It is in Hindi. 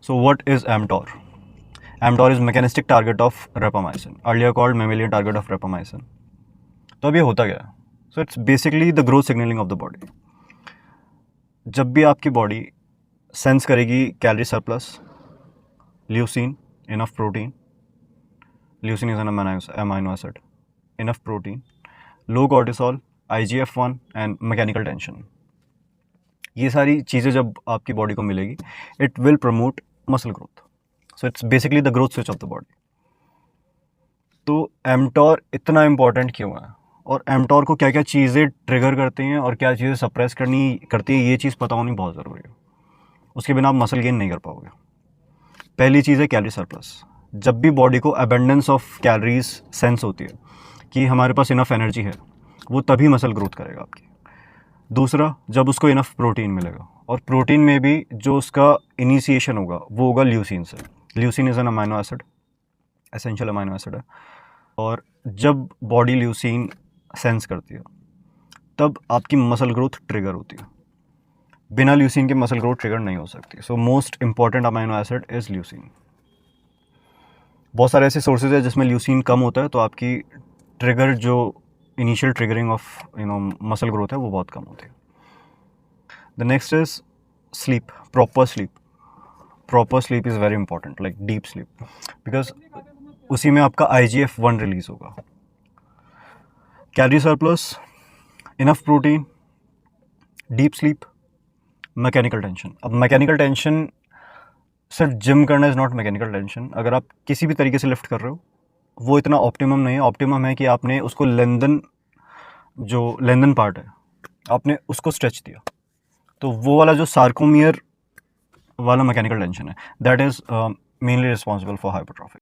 So what is mTOR? mTOR is mechanistic target of rapamycin, earlier called mammalian target of rapamycin. तो अब ये होता क्या है? So it's basically the growth signaling of the body. जब भी आपकी बॉडी सेंस करेगी calorie surplus, leucine, enough protein, leucine is an amino acid, enough protein, low cortisol, IGF-1 and mechanical tension, ये सारी चीज़ें जब आपकी बॉडी को मिलेगी, it will promote muscle growth. So it's basically the growth switch off the body. तो mTOR इतना इम्पॉर्टेंट क्यों है और mTOR को क्या क्या चीज़ें ट्रिगर करती हैं और क्या चीज़ें सप्रेस करती हैं, ये चीज़ पता होनी बहुत ज़रूरी है. उसके बिना आप मसल गेन नहीं कर पाओगे. पहली चीज़ है कैलोरी सरप्लस. जब भी बॉडी को अबेंडेंस ऑफ कैलोरीज सेंस होती है कि हमारे पास इनफ एनर्जी है, वो तभी मसल ग्रोथ करेगा आपकी. दूसरा, जब उसको इनफ प्रोटीन मिलेगा, और प्रोटीन में भी जो उसका इनिशिएशन होगा वो होगा ल्यूसीन से. Leucine is an amino acid, essential amino acid है. और जब बॉडी ल्यूसीन सेंस करती है तब आपकी मसल ग्रोथ ट्रिगर होती है. बिना ल्यूसीन के मसल ग्रोथ ट्रिगर नहीं हो सकती. So most important amino acid is leucine. बहुत सारे ऐसे सोर्सेज है जिसमें ल्यूसीन कम होता है, तो आपकी ट्रिगर जो initial triggering of muscle growth है वो बहुत कम होती है. The next is sleep, proper sleep. Proper sleep is very important, like deep sleep, because उसी में आपका IGF-1 रिलीज होगा. Calorie surplus, enough protein, deep sleep, mechanical tension. अब मैकेनिकल टेंशन सिर्फ जिम करना इज़ नॉट मैकेनिकल टेंशन. अगर आप किसी भी तरीके से लिफ्ट कर रहे हो, वो इतना ऑप्टिमम नहीं है. ऑप्टिमम है कि आपने उसको जो लेंदन पार्ट है, आपने उसको स्ट्रेच दिया. तो वो वाला जो सार्कोमियर वाला मैकेनिकल टेंशन है, that is mainly responsible for hypertrophy.